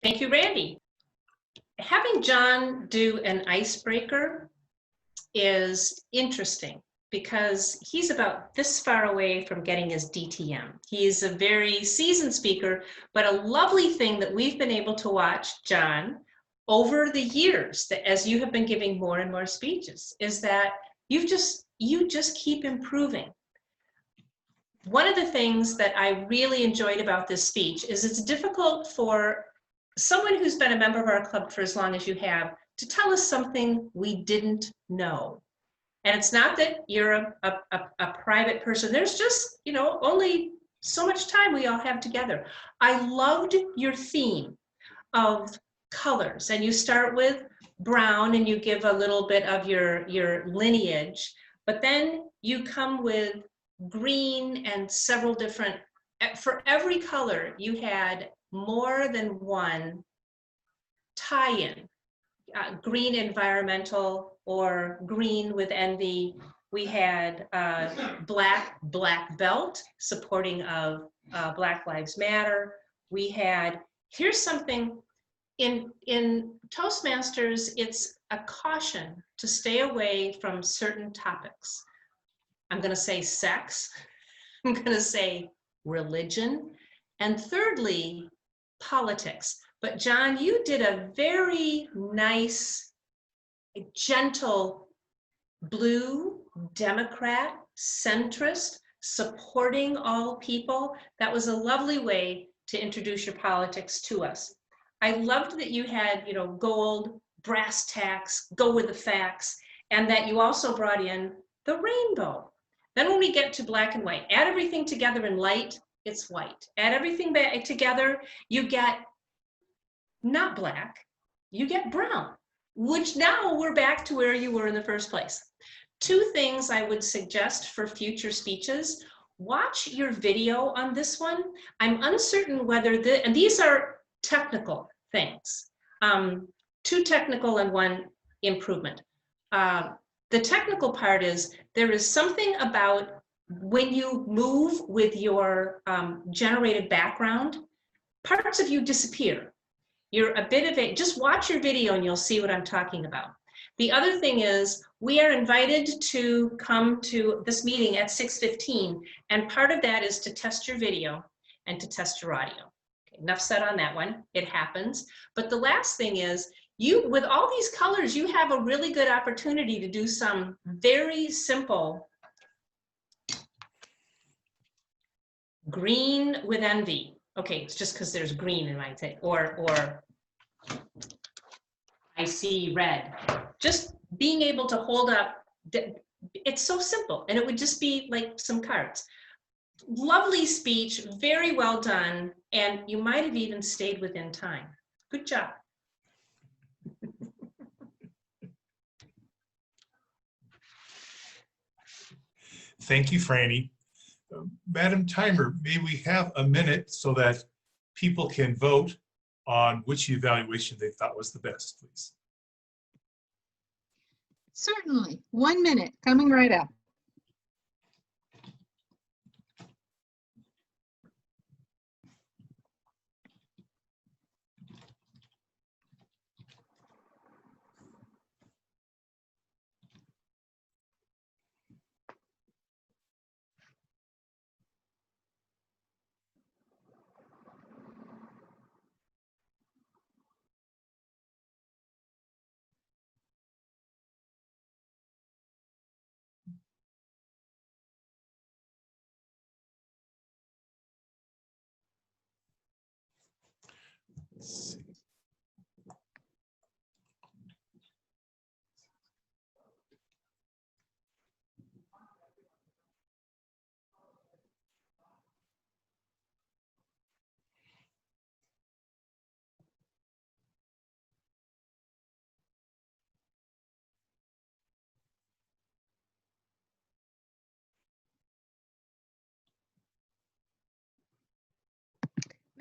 Thank you, Randy. Having John do an icebreaker is interesting because he's about this far away from getting his DTM. He's a very seasoned speaker, but a lovely thing that we've been able to watch, John, over the years, that as you have been giving more and more speeches, is that you just keep improving. One of the things that I really enjoyed about this speech is it's difficult for someone who's been a member of our club for as long as you have to tell us something we didn't know. And it's not that you're a private person. There's just, only so much time we all have together. I loved your theme of colors, and you start with brown and you give a little bit of your lineage, but then you come with green and several different, for every color you had more than one tie-in. Green environmental or green with envy. We had black belt supporting of Black Lives Matter. We had, here's something, in Toastmasters, it's a caution to stay away from certain topics. I'm gonna say sex, I'm gonna say religion, and thirdly, politics. But John, you did a very nice, gentle, blue, Democrat, centrist, supporting all people. That was a lovely way to introduce your politics to us. I loved that you had, gold, brass tacks, go with the facts, and that you also brought in the rainbow. Then when we get to black and white, add everything together in light, it's white. Add everything back together, you get not black, you get brown, which now we're back to where you were in the first place. Two things I would suggest for future speeches: watch your video on this one. I'm uncertain whether and these are technical things, two technical and one improvement. The technical part is there is something about when you move with your generated background, parts of you disappear. You're a bit of just watch your video and you'll see what I'm talking about. The other thing is we are invited to come to this meeting at 6:15, and part of that is to test your video and to test your audio. Okay, enough said on that one, it happens. But the last thing is, with all these colors, you have a really good opportunity to do some very simple green with envy. Okay, it's just because there's green in my thing, or I see red. Just being able to hold up, it's so simple, and it would just be like some cards. Lovely speech, very well done, and you might have even stayed within time. Good job. Thank you, Franny. Madam Timer, may we have a minute so that people can vote on which evaluation they thought was the best, please? Certainly. 1 minute, coming right up. Let's see.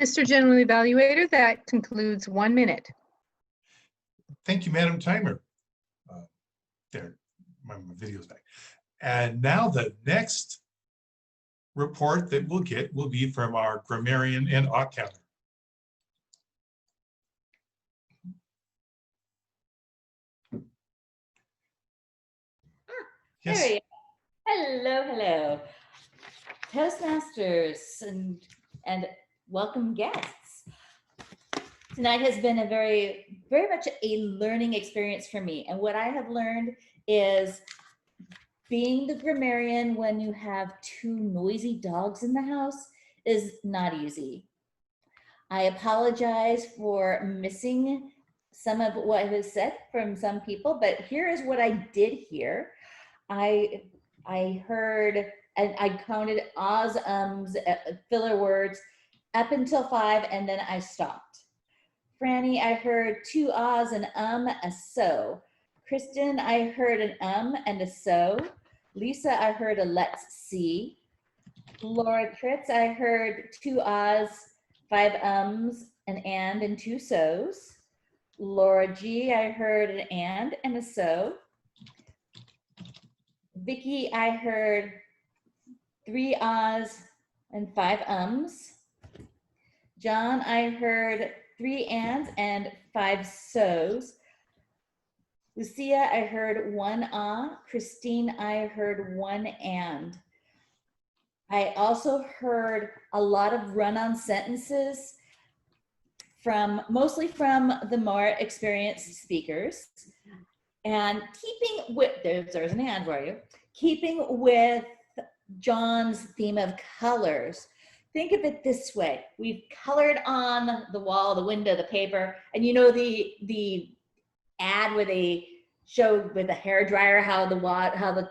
Mr. General Evaluator, that concludes 1 minute. Thank you, Madam Timer. There, my video's back. And now the next report that we'll get will be from our grammarian and OC counter. There Yes. we go. Hello, hello. Toastmasters and welcome guests. Tonight has been a very much a learning experience for me. And what I have learned is being the grammarian when you have two noisy dogs in the house is not easy. I apologize for missing some of what was said from some people, but here is what I did hear. I heard, and I counted ahs, ums, filler words up until 5, and then I stopped. Franny, I heard 2 ahs, an a so. Kristen, I heard an and a so. Lisa, I heard a let's see. Laura Tritz, I heard 2 ahs, 5 ums, an and 2 so's. Laura G, I heard an and a so. Vicky, I heard 3 ahs and 5 ums. John, I heard 3 ands and 5 so's. Lucia, I heard 1 ah. Christine, I heard 1 and. I also heard a lot of run-on sentences mostly from the more experienced speakers. And keeping with, there's an and for you, keeping with John's theme of colors. Think of it this way. We've colored on the wall, the window, the paper, and you know the ad where they showed with a hairdryer how the